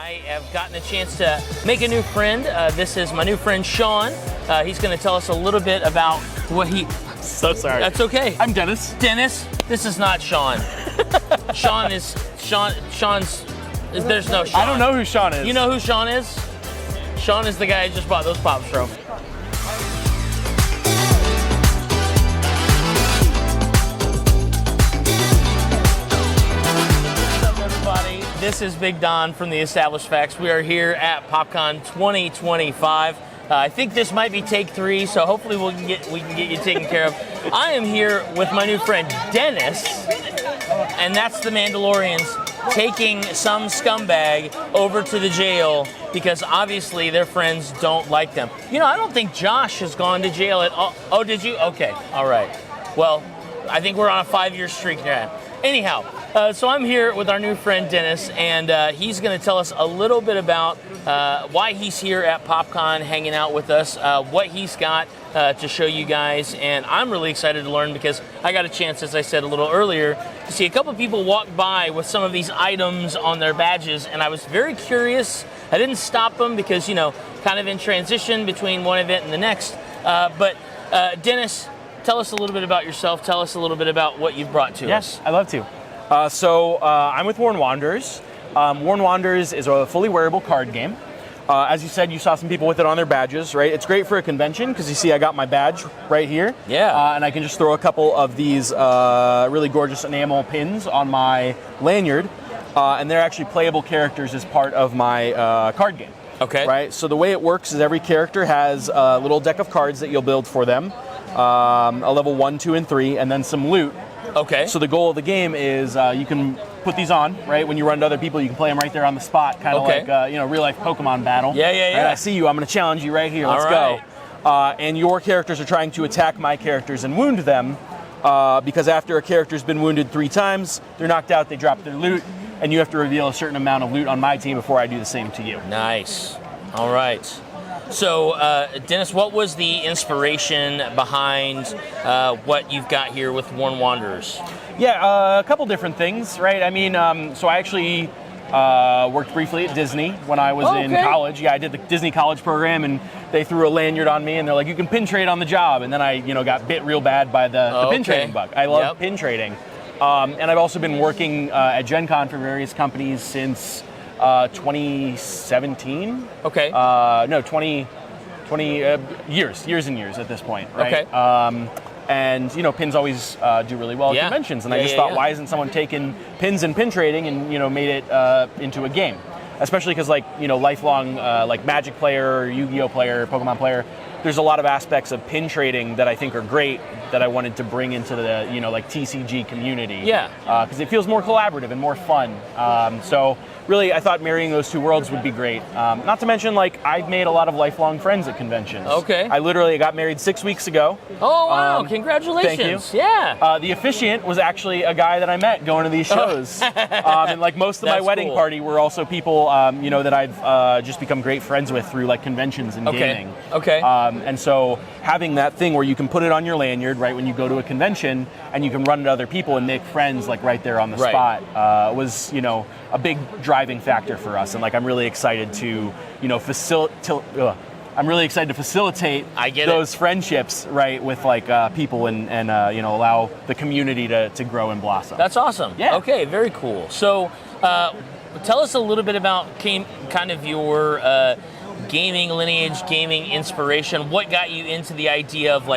I have gotten a chance to make a new friend. This is my new friend Sean. He's going to tell us a little bit about what he... So sorry. That's okay. I'm Dennis. Dennis? This is not Sean. Sean's... There's no Sean. I don't know who Sean is. You know who Sean is? Sean is the guy I just bought those pops from. This is Big Don from the Established Facts. We are here at PopCon 2025. I think this might be take 3, so hopefully we can get you taken care of. I am here with my new friend Dennis, and that's the Mandalorians taking some scumbag over to the jail because obviously their friends don't like them. You know, I don't think Josh has gone to jail at all. Oh, did you? Okay, all right. Well, I think we're on a 5-year streak now. Anyhow, so I'm here with our new friend Dennis, and he's going to tell us a little bit about why he's here at PopCon hanging out with us, what he's got to show you guys, and I'm really excited to learn because I got a chance, as I said a little earlier, to see a couple people walk by with some of these items on their badges, and I was very curious. I didn't stop them because, you know, kind of in transition between one event and the next, but Dennis, tell us a little bit about yourself. Tell us a little bit about what you've brought to us. Yes, I'd love to. I'm with Worn Wanderers. Worn Wanderers is a fully wearable card game. As you said, you saw some people with it on their badges, right? It's great for a convention because you see I got my badge right here. Yeah. And I can just throw a couple of these really gorgeous enamel pins on my lanyard. And they're actually playable characters as part of my card game. Okay. Right? So the way it works is every character has a little deck of cards that you'll build for them. A level 1, 2, and 3, and then some loot. Okay. So the goal of the game is you can put these on, right? When you run to other people, you can play them right there on the spot, kind of like real life Pokemon battle. Yeah. Right? I see you. I'm going to challenge you right here. Let's go. And your characters are trying to attack my characters and wound them because after a character's been wounded 3 times, they're knocked out. They drop their loot, and you have to reveal a certain amount of loot on my team before I do the same to you. Nice. All right. So, Dennis, what was the inspiration behind what you've got here with Worn Wanderers? Yeah, a couple different things, right? I mean, so I actually worked briefly at Disney when I was in college. Yeah, I did the Disney college program, and they threw a lanyard on me, and they're like, you can pin trade on the job. And then I, got bit real bad by the pin trading bug. I love pin trading. And I've also been working at Gen Con for various companies since 2017. Okay. 20 years and years at this point, right? Okay. And pins always do really well at conventions, and I just thought, why isn't someone taking pins and pin trading and made it into a game? Especially because lifelong like Magic player, Yu-Gi-Oh player, Pokemon player, there's a lot of aspects of pin trading that I think are great that I wanted to bring into the like TCG community. Yeah. Because it feels more collaborative and more fun. So really, I thought marrying those two worlds would be great. Not to mention, I've made a lot of lifelong friends at conventions. Okay. I literally got married 6 weeks ago. Oh, wow. Congratulations. Thank you. Yeah. The officiant was actually a guy that I met going to these shows. And most of my wedding party were also people, that I've just become great friends with through conventions and gaming. Okay. And so having that thing where you can put it on your lanyard, right, when you go to a convention, and you can run to other people and make friends, right there on the spot, was, a big driving factor for us. And, I'm really excited to, facilitate those friendships, right, with, people and allow the community to grow and blossom. That's awesome. Yeah. Okay, very cool. So tell us a little bit about kind of your gaming lineage, gaming inspiration. What got you into the idea of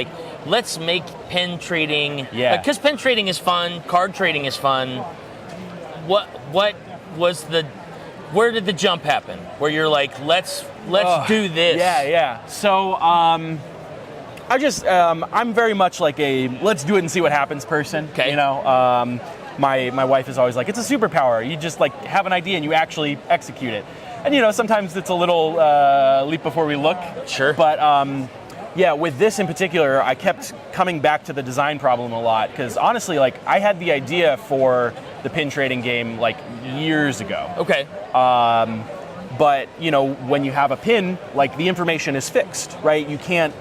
let's make pen trading? Yeah. Because pen trading is fun, card trading is fun. What was where did the jump happen? Where you're let's do this. Yeah. So I'm very much a let's do it and see what happens person. Okay. My wife is always it's a superpower. You just have an idea and you actually execute it. And sometimes it's a little leap before we look. Sure. But with this in particular, I kept coming back to the design problem a lot because honestly, I had the idea for the pin trading game years ago. Okay. But when you have a pin, the information is fixed, right? You can't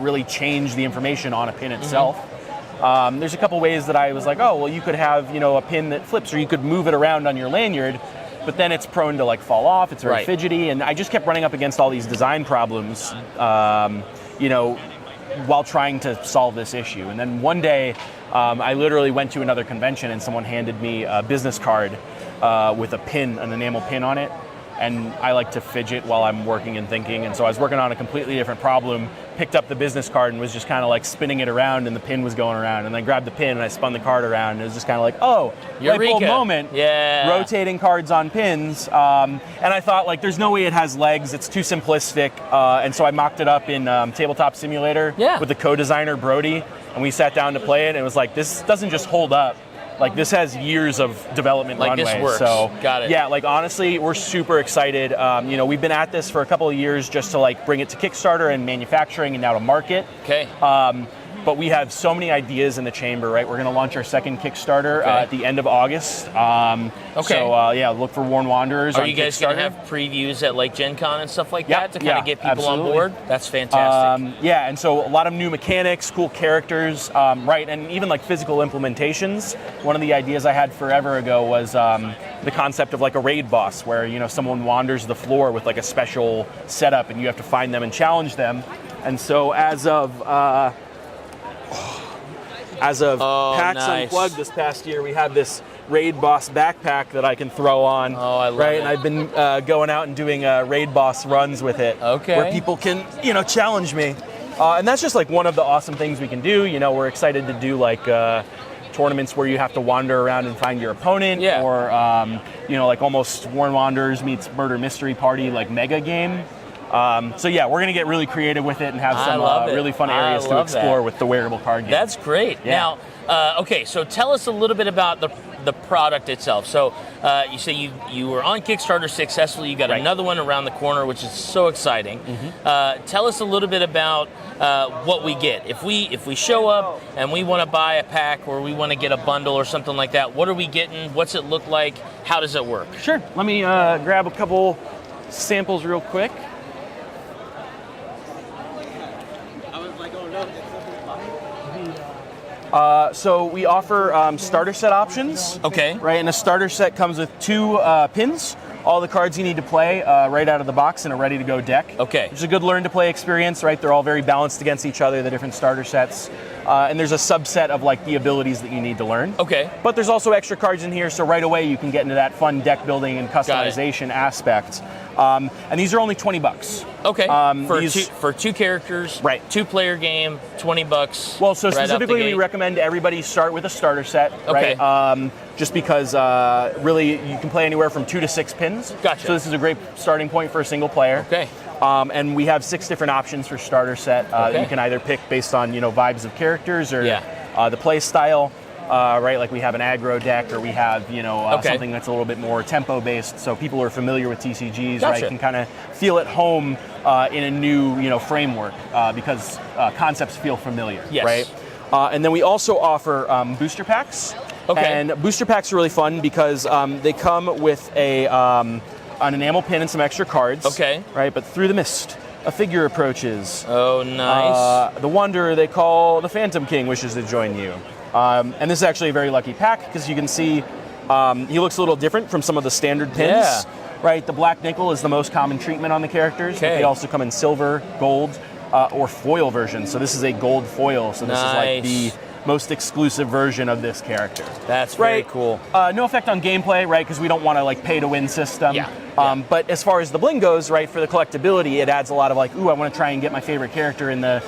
really change the information on a pin itself. Mm-hmm. There's a couple ways that I was you could have a pin that flips, or you could move it around on your lanyard. but then it's prone to like fall off. It's very Right. fidgety, and I just kept running up against all these design problems, you know, while trying to solve this issue. And then one day, I literally went to another convention, and someone handed me a business card with a pin, an enamel pin on it. And I like to fidget while I'm working and thinking. And so I was working on a completely different problem, picked up the business card and was just kind of like spinning it around, and the pin was going around. And then I grabbed the pin and I spun the card around. And it was just kind of like, oh, light bulb moment. Yeah. Rotating cards on pins. And I thought, like, there's no way it has legs. It's too simplistic. And so I mocked it up in Tabletop Simulator with the co-designer, Brody. And we sat down to play it. And it was like, this doesn't just hold up. Like, this has years of development runway. This works. So, got it. Yeah, like, honestly, we're super excited. You know, we've been at this for a couple of years just to, like, bring it to Kickstarter and manufacturing and now to market. Okay. But we have so many ideas in the chamber, right? We're going to launch our second Kickstarter at the end of August. So, yeah, look for Worn Wanderers on Kickstarter. Are you guys going to have previews at, like, Gen Con and stuff like that to kind of get people absolutely. on board? That's fantastic. Yeah, and so a lot of new mechanics, cool characters, right? And even, like, physical implementations. One of the ideas I had forever ago was the concept of, like, a raid boss where, you know, someone wanders the floor with, like, a special setup and you have to find them and challenge them. And so as of PAX Unplugged this past year, we have this Raid Boss backpack that I can throw on. Oh, I love right? it. And I've been going out and doing Raid Boss runs with it. Okay. Where people can, you know, challenge me. And that's just like one of the awesome things we can do. You know, we're excited to do like tournaments where you have to wander around and find your opponent. Yeah. Or, you know, like almost Worn Wanderers meets Murder Mystery Party, like mega game. So yeah, we're gonna get really creative with it and have some really fun areas to explore with the wearable card game. That's great. Yeah. Now, okay, so tell us a little bit about the product itself. So you say you were on Kickstarter successfully. You got another one around the corner, which is so exciting. Mm-hmm. Tell us a little bit about what we get if we show up and we want to buy a pack or we want to get a bundle or something like that. What are we getting? What's it look like? How does it work? Sure. Let me grab a couple samples real quick. So we offer starter set options. Okay. Right, and a starter set comes with 2 pins, all the cards you need to play right out of the box in a ready-to-go deck. Okay. Which is a good learn-to-play experience, right? They're all very balanced against each other, the different starter sets. And there's a subset of like the abilities that you need to learn. Okay. But there's also extra cards in here, so right away you can get into that fun deck building and customization aspect. And these are only $20. Okay. For two characters, right? 2-player game, $20. Well, so specifically, we recommend everybody start with a starter set, right? Just because really you can play anywhere from 2 to 6 pins. Gotcha. So this is a great starting point for a single player. Okay. And we have 6 different options for starter set that you can either pick based on vibes of characters or the play style. Right, like we have an aggro deck, or we have something that's a little bit more tempo based, so people who are familiar with TCGs, right, can kind of feel at home in a new framework because concepts feel familiar, right? And then we also offer booster packs. And booster packs are really fun because they come with an enamel pin and some extra cards. Right, but through the mist, a figure approaches. Oh, nice. The Wanderer they call the Phantom King wishes to join you. And this is actually a very lucky pack because you can see he looks a little different from some of the standard pins. Right, the black nickel is the most common treatment on the characters. But they also come in silver, gold, or foil version. So this is a gold foil. So this is like the most exclusive version of this character. That's very cool. No effect on gameplay, right? Because we don't want to like pay to win system. But as far as the bling goes, right, for the collectability, it adds a lot of like, ooh, I want to try and get my favorite character in the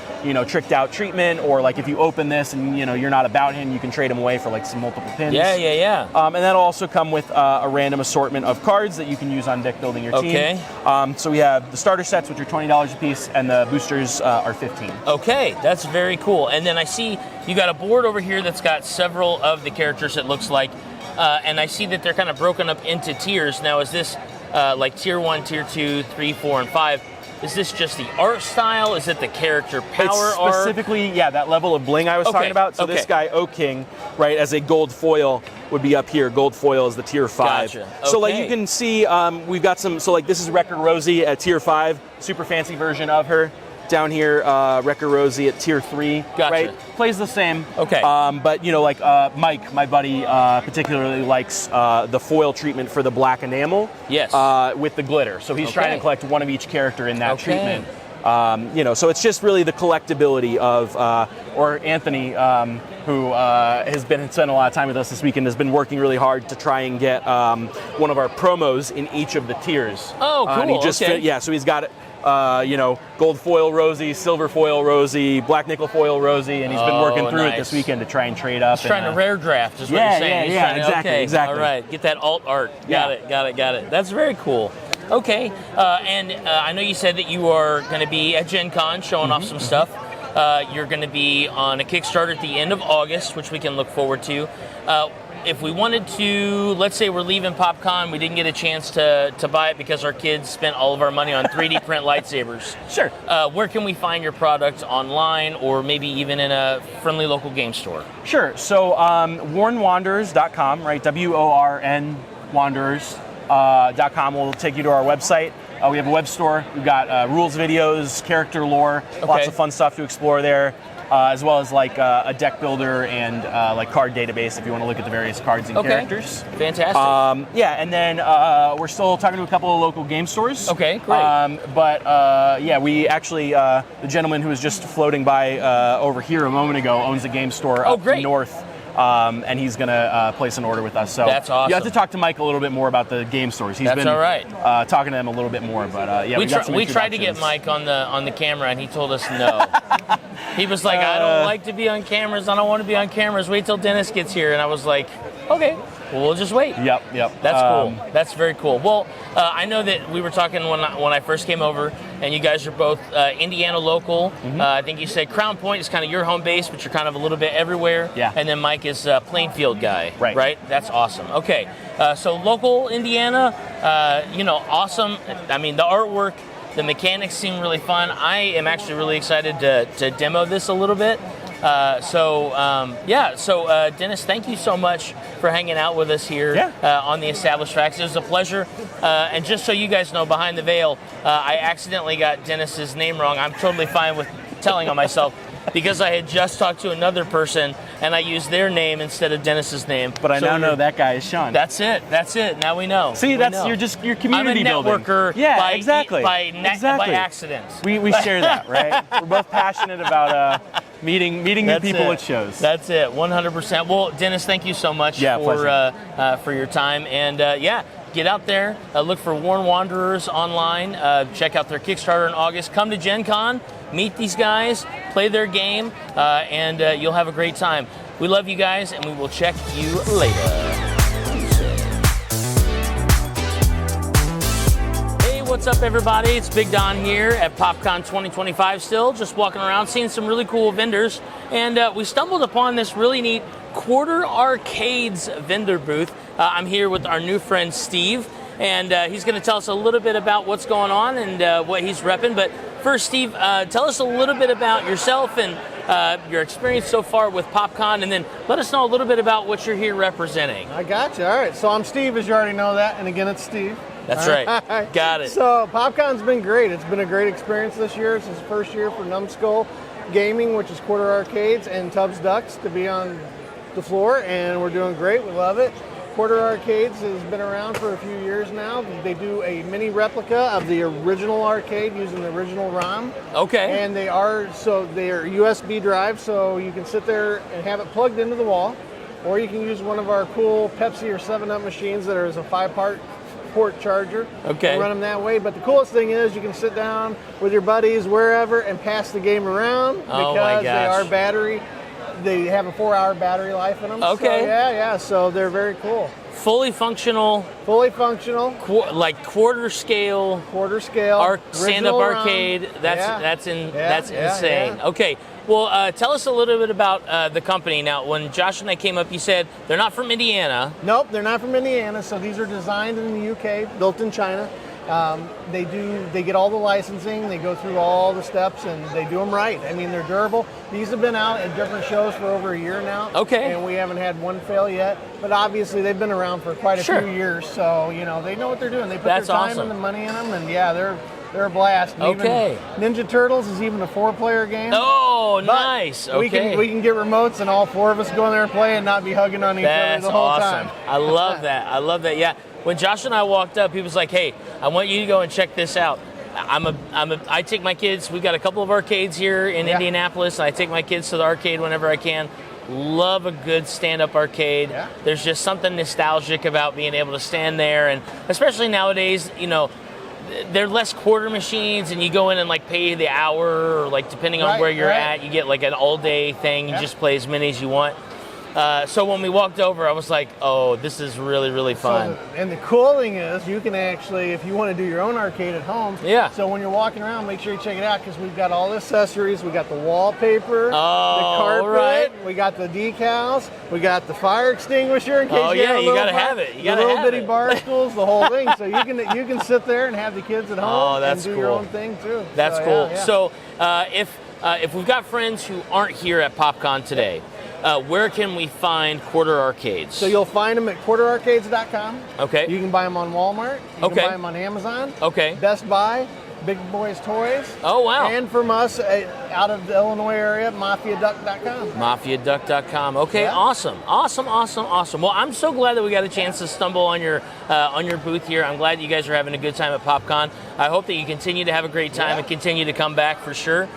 tricked out treatment, or like if you open this and you're not about him, you can trade him away for like some multiple pins. And that'll also come with a random assortment of cards that you can use on deck building your team. So we have the starter sets, which are $20 a piece, and the boosters are $15. Okay, that's very cool. And then I see you got a board over here that's got several of the characters, it looks like, and I see that they're kind of broken up into tiers. Now, is this like tier 1, tier 2, 3, 4, and 5? Is this just the art style? Is it the character power art? Specifically, that level of bling I was talking about. So this guy, O King, right, as a gold foil would be up here. Gold foil is the tier 5. Gotcha. So like you can see, we've got some. So like this is Record Rosie at tier 5, super fancy version of her. down here, Wrecker Rosie at tier 3. Gotcha. Right? Plays the same. Okay. But like Mike, my buddy, particularly likes the foil treatment for the black enamel. Yes. With the glitter. So he's trying to collect one of each character in that treatment. So it's just really the collectability of, or Anthony, who has spent a lot of time with us this weekend, has been working really hard to try and get one of our promos in each of the tiers. Oh, cool. And he just so he's got gold foil Rosie, silver foil Rosie, black nickel foil Rosie, and he's been working through it this weekend to try and trade up. He's trying to rare draft, is what you're saying. Exactly. All right, get that alt art. Got it. That's very cool. Okay, and I know you said that you are going to be at Gen Con showing off some stuff. You're going to be on a Kickstarter at the end of August, which we can look forward to. If we wanted to, let's say we're leaving PopCon, we didn't get a chance to buy it because our kids spent all of our money on 3D print lightsabers. Sure. Where can we find your product online or maybe even in a friendly local game store? Sure. So WornWanderers.com, right? WORN Wanderers.com will take you to our website. We have a web store. We've got rules videos, character lore, lots of fun stuff to explore there, as well as like a deck builder and like card database if you want to look at the various cards and characters. Fantastic. And then we're still talking to a couple of local game stores. Okay, great. We actually, the gentleman who was just floating by over here a moment ago owns a game store up north. And he's going to place an order with us. So that's awesome. You have to talk to Mike a little bit more about the game stores. He's been all right. Talking to them a little bit more. But we tried to get Mike on the camera, and he told us no. He was like, I don't like to be on cameras. I don't want to be on cameras. Wait till Dennis gets here. And I was like, okay. Well, we'll just wait. Yep. That's cool. That's very cool. Well, I know that we were talking when I first came over, and you guys are both Indiana local. I think you said Crown Point is kind of your home base, but you're kind of a little bit everywhere. Yeah. And then Mike is Plainfield guy. Right. That's awesome. Okay. So local Indiana, awesome. I mean, the artwork, the mechanics seem really fun. I am actually really excited to demo this a little bit. So Dennis, thank you so much for hanging out with us here on the Established Facts. It was a pleasure. And just so you guys know, behind the veil, I accidentally got Dennis's name wrong. I'm totally fine with telling on myself because I had just talked to another person and I used their name instead of Dennis's name. But I now know that guy is Sean. That's it. Now we know. See, you're community building. I'm a networker by accident. We share that, right? We're both passionate about meeting new people at shows. That's it, 100%. Well, Dennis, thank you so much for your time. And get out there, look for Worn Wanderers online, check out their Kickstarter in August. Come to Gen Con, meet these guys, play their game, and you'll have a great time. We love you guys, and we will check you later. What's up, everybody? It's Big Don here at PopCon 2025 still, just walking around, seeing some really cool vendors, and we stumbled upon this really neat Quarter Arcades vendor booth. I'm here with our new friend Steve, and he's going to tell us a little bit about what's going on and what he's repping. But first, Steve, tell us a little bit about yourself and your experience so far with PopCon, and then let us know a little bit about what you're here representing. I got you. All right, so I'm Steve, as you already know that, and again, it's Steve. That's right. Got it. So PopCon's been great. It's been a great experience this year. It's his first year for Numbskull Gaming, which is Quarter Arcades, and Tubbs Ducks to be on the floor, and we're doing great. We love it. Quarter Arcades has been around for a few years now. They do a mini replica of the original arcade using the original ROM. Okay. And they are USB drive, so you can sit there and have it plugged into the wall, or you can use one of our cool Pepsi or 7-Up machines that is a 5-part port charger. Okay. And run them that way. But the coolest thing is you can sit down with your buddies wherever and pass the game around because they are battery. They have a 4-hour battery life in them. Okay. So they're very cool. Fully functional. Like quarter scale. Stand-up arcade. That's insane. Yeah. Okay. Well, tell us a little bit about the company. Now, when Josh and I came up, you said they're not from Indiana. Nope, they're not from Indiana. So these are designed in the UK, built in China. They get all the licensing, they go through all the steps, and they do them right. I mean, they're durable. These have been out at different shows for over a year now. Okay. And we haven't had one fail yet. But obviously, they've been around for quite a few years, so they know what they're doing. They put their time and the money in them, and They're a blast. And Okay. even Ninja Turtles is even a 4-player game. Oh, But nice. Okay. We can get remotes and all 4 of us go in there and play and not be hugging on each other That's the whole awesome. time. I love that. I love that. Yeah. When Josh and I walked up, he was like, "Hey, I want you to go and check this out." I take my kids. We've got a couple of arcades here in Indianapolis. And I take my kids to the arcade whenever I can. Love a good stand-up arcade. Yeah. There's just something nostalgic about being able to stand there, and especially nowadays, you know, they're less quarter machines, and you go in and like pay the hour, or like depending on where you're at, you get like an all-day thing. You just play as many as you want. So when we walked over, I was like, "Oh, this is really, really fun." And the cool thing is, you can actually, if you want to do your own arcade at home. Yeah. So when you're walking around, make sure you check it out because we've got all the accessories. We got the wallpaper, the carpet, right. we got the decals, we got the fire extinguisher in case you have a you little gotta fire, have it. You the gotta little have bitty it. bar stools, the whole thing. So you can sit there and have the kids at home that's and do your cool. own thing too. That's So, cool. yeah. So if we've got friends who aren't here at PopCon today, where can we find quarter arcades? So you'll find them at quarterarcades.com. Okay. You can buy them on Walmart. You can buy them on Amazon. Okay. Best Buy, Big Boys Toys. Oh, wow. And from us out of the Illinois area, MafiaDuck.com. MafiaDuck.com. Okay, Yeah. awesome. Well, I'm so glad that we got a chance to stumble on your booth here. I'm glad you guys are having a good time at PopCon. I hope that you continue to have a great time and continue to come back for sure.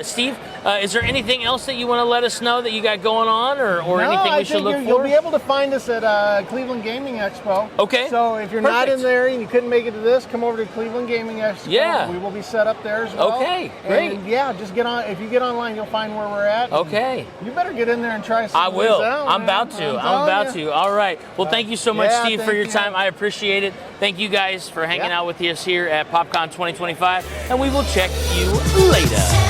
Steve, is there anything else that you want to let us know that you got going on, or anything we should look for? You'll be able to find us at Cleveland Gaming Expo. Okay. So if you're not in Perfect. there and you couldn't make it to this, come over to Cleveland Gaming Expo. Yeah. We will be set up there as well. Okay, great. And yeah, just get on. If you get online, you'll find where we're at. Okay. You better get in there and try some I of will. these out, I'm man. about to. I'm telling about you. to. All right. Well, thank you so much, Yeah, Steve, for thank your you. time. I appreciate it. Thank you guys for hanging out with us here at PopCon 2025, and we will check you later.